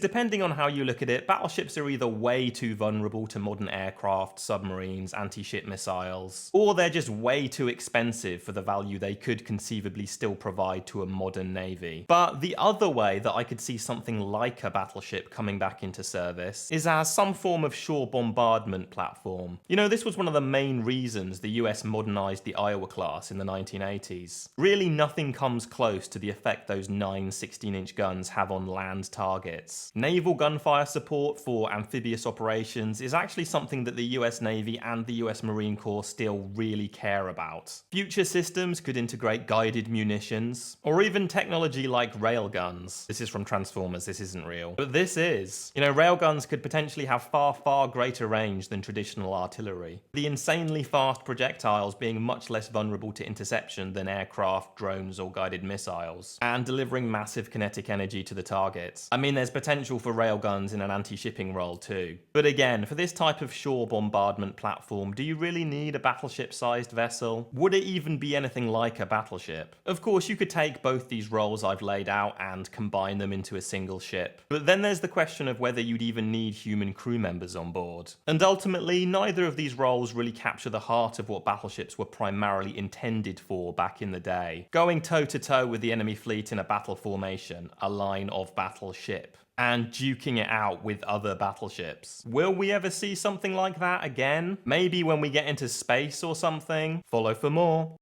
Depending on how you look at it, battleships are either way too vulnerable to modern aircraft, submarines, anti-ship missiles, or they're just way too expensive for the value they could conceivably still provide to a modern navy. But the other way that I could see something like a battleship coming back into service is as some form of shore bombardment platform. You know, this was one of the main reasons the US modernized the Iowa class in the 1980s. Really nothing comes close to the effect those 9 16-inch guns have on land targets. Naval gunfire support for amphibious operations is actually something that the US Navy and the US Marine Corps still really care about. Future systems could integrate guided munitions, or even technology like railguns. This is from Transformers, this isn't real. But this is. You know, railguns could potentially have far greater range than traditional artillery. The insanely fast projectiles being much less vulnerable to interception than aircraft, drones, or guided missiles, and delivering massive kinetic energy to the targets. I mean, there's potential for railguns in an anti-shipping role too. But again, for this type of shore bombardment platform, do you really need a battleship-sized vessel? Would it even be anything like a battleship? Of course, you could take both these roles I've laid out and combine them into a single ship. But then there's the question of whether you'd even need human crew members on board. And ultimately, neither of these roles really capture the heart of what battleships were primarily intended for back in the day. Going toe-to-toe with the enemy fleet in a battle formation, a line of battleship, and duking it out with other battleships. Will we ever see something like that again? Maybe when we get into space or something? Follow for more.